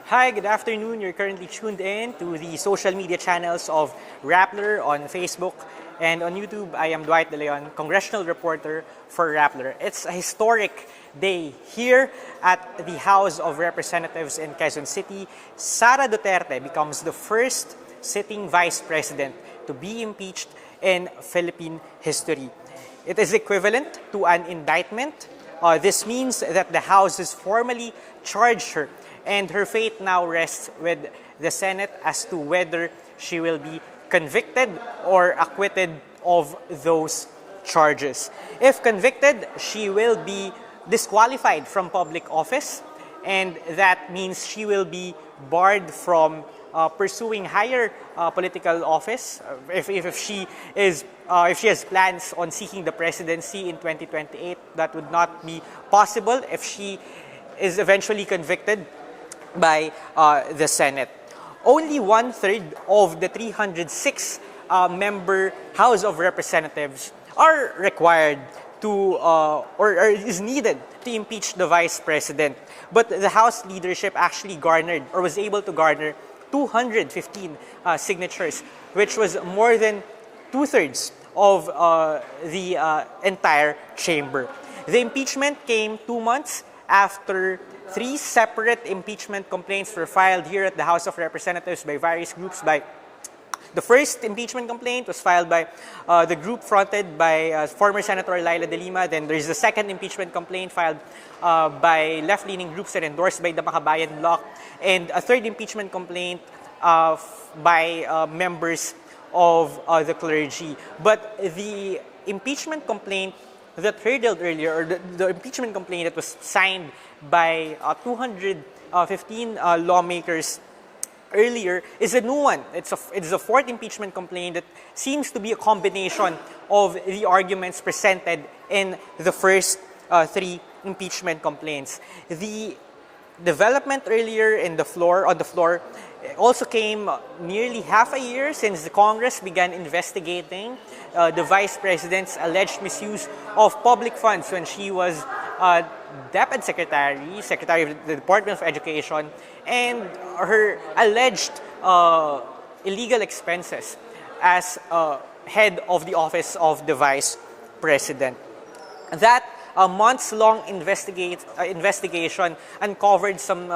Hi, good afternoon. You're currently tuned in to the social media channels of Rappler on Facebook and on YouTube. I am Dwight de Leon, congressional reporter for Rappler. It's a historic day here at the House of Representatives in Quezon City. Sara Duterte becomes the first sitting vice president to be impeached in Philippine history. It is equivalent to an indictment. This means that the House has formally charged her, and her fate now rests with the Senate as to whether she will be convicted or acquitted of those charges. If convicted, she will be disqualified from public office, and that means she will be barred from pursuing higher political office if she has plans on seeking the presidency in 2028. That would not be possible if she is eventually convicted by the Senate. Only 1/3 of the 306 member House of Representatives are required to or is needed to impeach the Vice President. But the House leadership actually garnered or was able to garner 215 signatures, which was more than 2/3 of the entire chamber. The impeachment came 2 months after 3 separate impeachment complaints were filed here at the House of Representatives by various groups. The first impeachment complaint was filed by the group fronted by former Senator Laila de Lima. Then there's the second impeachment complaint filed by left-leaning groups and endorsed by the Makabayan Bloc. And a third impeachment complaint by members of the clergy. But the impeachment complaint that hurdled earlier, or the impeachment complaint that was signed by 215 lawmakers earlier, is a new one. It's the fourth impeachment complaint that seems to be a combination of the arguments presented in the first 3 impeachment complaints. The development earlier on the floor also came nearly half a year since the Congress began investigating the Vice President's alleged misuse of public funds when she was Deputy Secretary of the Department of Education, and her alleged illegal expenses as head of the office of the Vice President. That months-long investigation uncovered some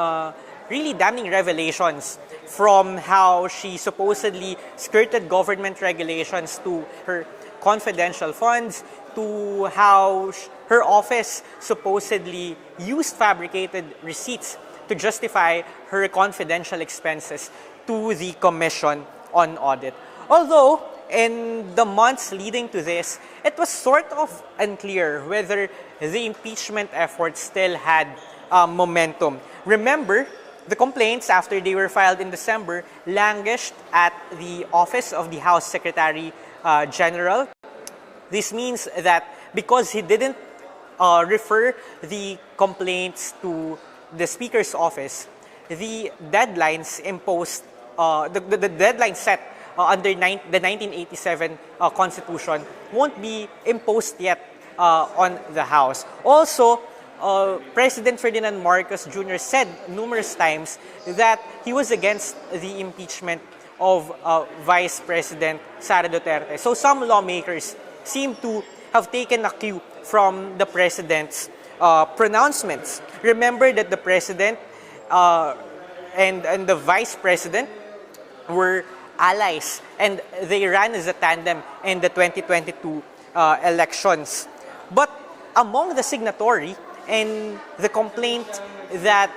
really damning revelations, from how she supposedly skirted government regulations to her confidential funds, to how her office supposedly used fabricated receipts to justify her confidential expenses to the Commission on Audit. Although, in the months leading to this, it was sort of unclear whether the impeachment effort still had momentum. Remember, the complaints, after they were filed in December, languished at the office of the House Secretary General. This means that because he didn't refer the complaints to the Speaker's office, the deadlines imposed, the deadline set under the 1987 Constitution won't be imposed yet on the House. Also, President Ferdinand Marcos Jr. said numerous times that he was against the impeachment of Vice President Sara Duterte. So some lawmakers seem to have taken a cue from the President's pronouncements. Remember that the President and the Vice President were allies, and they ran as a tandem in the 2022 elections. But among the signatory and the complaint that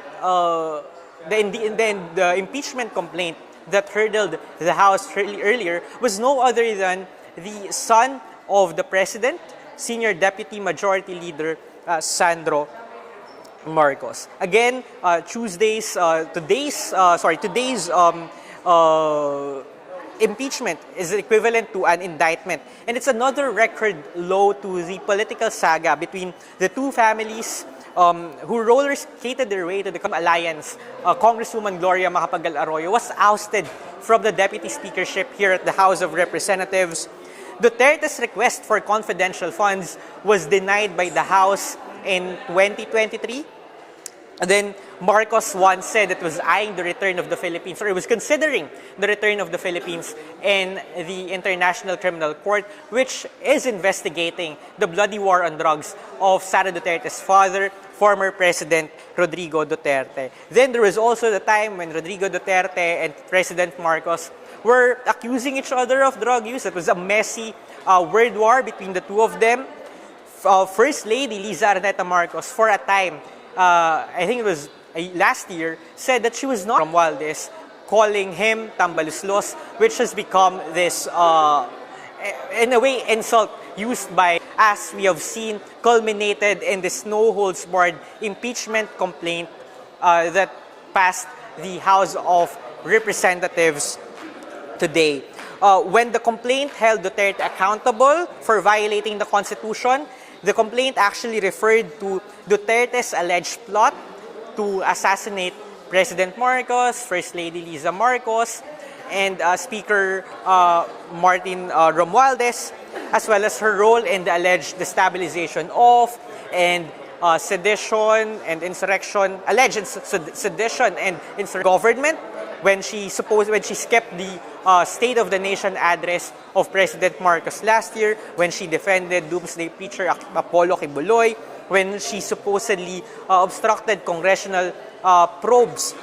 the impeachment complaint that hurdled the House earlier was no other than the son of the President, Senior Deputy Majority Leader Sandro Marcos. Again, today's impeachment is equivalent to an indictment, and it's another record low to the political saga between the two families who roller skated their way to the alliance. Congresswoman Gloria Macapagal Arroyo was ousted from the deputy speakership here at the House of Representatives. Duterte's request for confidential funds was denied by the House in 2023. Then Marcos once said it was eyeing the return of the Philippines, or it was considering the return of the Philippines in the International Criminal Court, which is investigating the bloody war on drugs of Sara Duterte's father, former President Rodrigo Duterte. Then there was also the time when Rodrigo Duterte and President Marcos were accusing each other of drug use. It was a messy word war between the two of them. First Lady Liza Araneta Marcos, for a time, I think it was last year, said that she was not from Romualdez, calling him tambaluslos, which has become this, in a way, insult used by, as we have seen, culminated in this no-holds-barred impeachment complaint that passed the House of Representatives today. When the complaint held Duterte accountable for violating the Constitution, the complaint actually referred to Duterte's alleged plot to assassinate President Marcos, First Lady Liza Marcos, and Speaker Martin Romualdez, as well as her role in the alleged destabilization of and sedition and insurrection, alleged sedition and insurrection government, when she skipped the State of the Nation address of President Marcos last year, when she defended doomsday preacher Apollo Kibuloy, when she supposedly obstructed congressional probes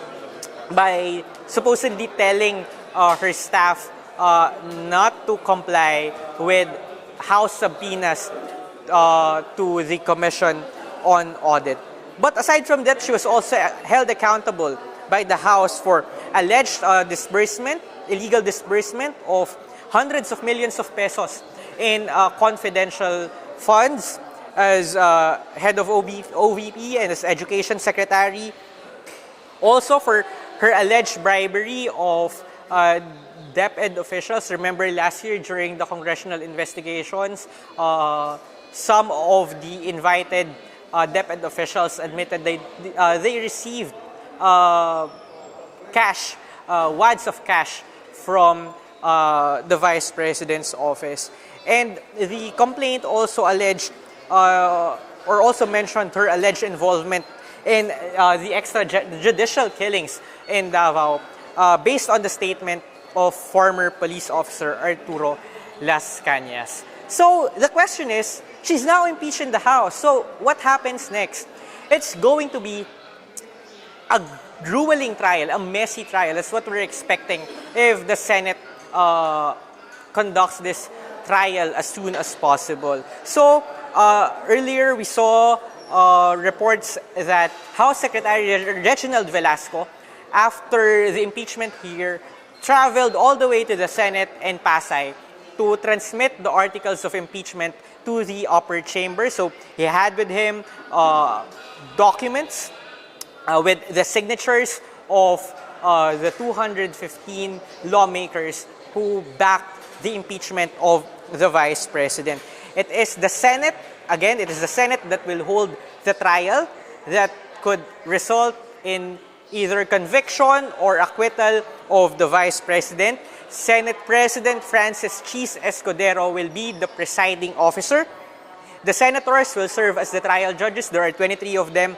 by supposedly telling her staff not to comply with House subpoenas to the Commission on Audit. But aside from that, she was also held accountable by the House for alleged illegal disbursement of hundreds of millions of pesos in confidential funds as head of OVP and as education secretary. Also for her alleged bribery of DepEd officials. Remember last year during the congressional investigations, some of the invited DepEd officials admitted they received cash, wads of cash from the Vice President's office. And the complaint also alleged or also mentioned her alleged involvement in the extrajudicial killings in Davao based on the statement of former police officer Arturo Las Cañas. So the question is, she's now impeached in the House. So what happens next? It's going to be a grueling trial, a messy trial. That's what we're expecting if the Senate conducts this trial as soon as possible. So earlier we saw reports that House Secretary Reginald Velasco, after the impeachment here, traveled all the way to the Senate in Pasay to transmit the articles of impeachment to the upper chamber. So he had with him documents with the signatures of the 215 lawmakers who backed the impeachment of the Vice President. It is the Senate, again, it is the Senate that will hold the trial that could result in either conviction or acquittal of the Vice President. Senate President Francis Cheese Escudero will be the presiding officer. The senators will serve as the trial judges. There are 23 of them.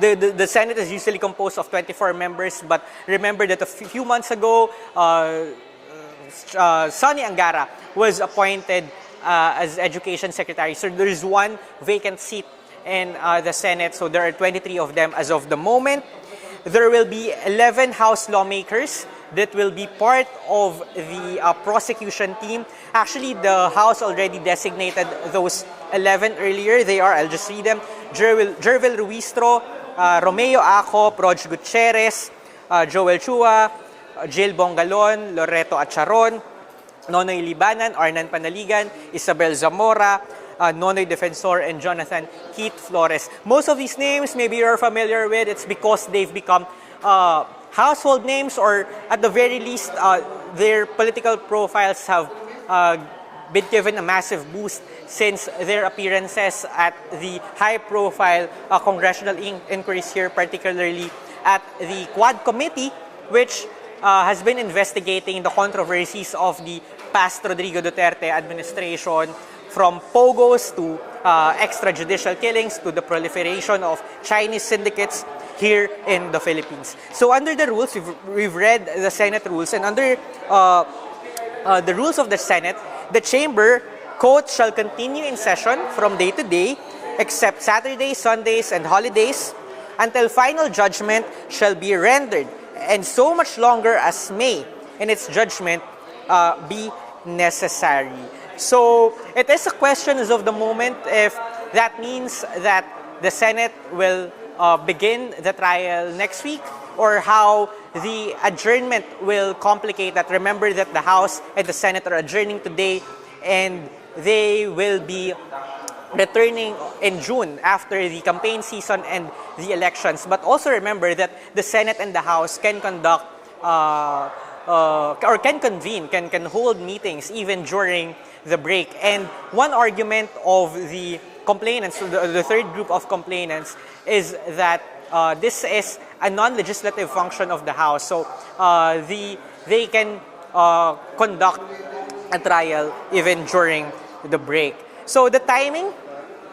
The Senate is usually composed of 24 members, but remember that a few months ago, Sonny Angara was appointed as Education Secretary. So there is one vacant seat in the Senate, so there are 23 of them as of the moment. There will be 11 House lawmakers that will be part of the prosecution team. Actually, the House already designated those 11 earlier. They are, I'll just read them, Jervil Ruistro, Romeo Aco, Proj Gutierrez, Joel Chua, Jill Bongalon, Loreto Acharon, Nonoy Libanan, Arnan Panaligan, Isabel Zamora, Nonoy Defensor, and Jonathan Keith Flores. Most of these names maybe you're familiar with. It's because they've become household names, or at the very least, their political profiles have been given a massive boost since their appearances at the high-profile congressional inquiries here, particularly at the Quad Committee, which has been investigating the controversies of the past Rodrigo Duterte administration from pogos to extrajudicial killings to the proliferation of Chinese syndicates here in the Philippines. So under the rules, we've read the Senate rules, and under the rules of the Senate, the chamber, quote, shall continue in session from day to day, except Saturdays, Sundays, and holidays, until final judgment shall be rendered, and so much longer as may, in its judgment, be necessary. So it is a question of the moment if that means that the Senate will begin the trial next week, or how the adjournment will complicate that. Remember that the House and the Senate are adjourning today, and they will be returning in June after the campaign season and the elections. But also remember that the Senate and the House can conduct or can convene, can hold meetings even during the break. And one argument of the complainants, the third group of complainants, is that this is a non-legislative function of the House. So they can conduct a trial even during the break. So the timing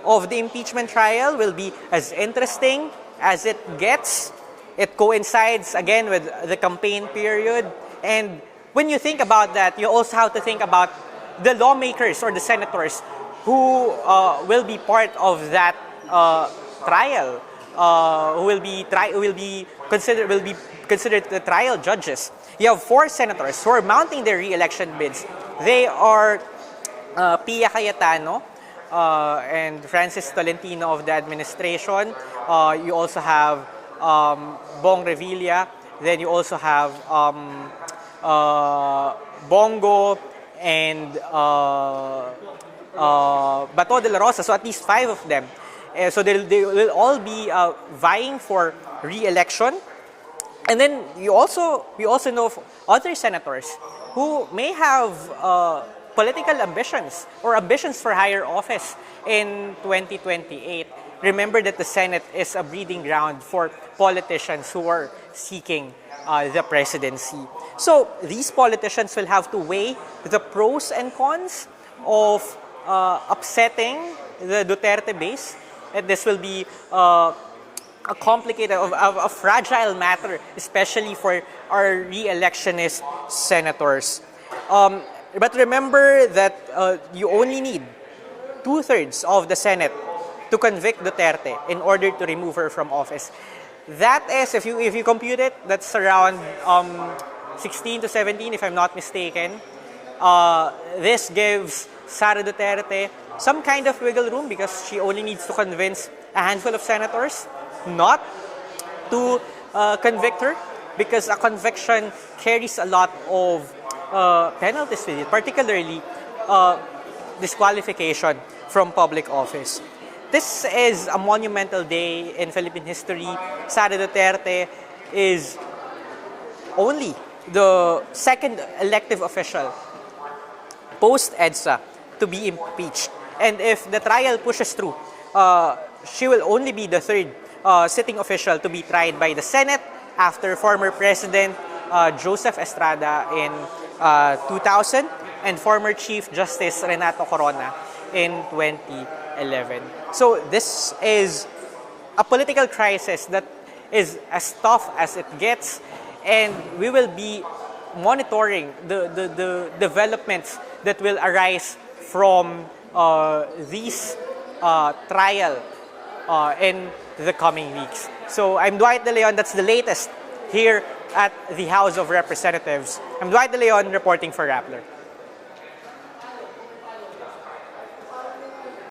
of the impeachment trial will be as interesting as it gets. It coincides again with the campaign period. And when you think about that, you also have to think about the lawmakers or the senators who will be part of that trial, who will be considered the trial judges. You have 4 senators who are mounting their re-election bids. They are Pia Cayetano and Francis Tolentino of the administration. You also have Bong Revilla. Then you also have Bongo and Bato de la Rosa. So at least 5 of them. So they will all be vying for re-election. And then we also know of other senators who may have political ambitions or ambitions for higher office in 2028. Remember that the Senate is a breeding ground for politicians who are seeking the presidency. So these politicians will have to weigh the pros and cons of upsetting the Duterte base. And this will be a complicated, a fragile matter, especially for our re-electionist senators. But remember that you only need 2/3 of the Senate to convict Duterte in order to remove her from office. That is, if you compute it, that's around 16 to 17, if I'm not mistaken. This gives Sara Duterte some kind of wiggle room because she only needs to convince a handful of senators not to convict her, because a conviction carries a lot of penalties with it, particularly disqualification from public office. This is a monumental day in Philippine history. Sara Duterte is only the second elective official post-EDSA to be impeached. And if the trial pushes through, she will only be the third sitting official to be tried by the Senate after former President Joseph Estrada in 2000 and former Chief Justice Renato Corona in 2011. So this is a political crisis that is as tough as it gets, and we will be monitoring the developments that will arise from these trial in the coming weeks. So I'm Dwight de Leon. That's the latest here at the House of Representatives. I'm Dwight de Leon reporting for Rappler.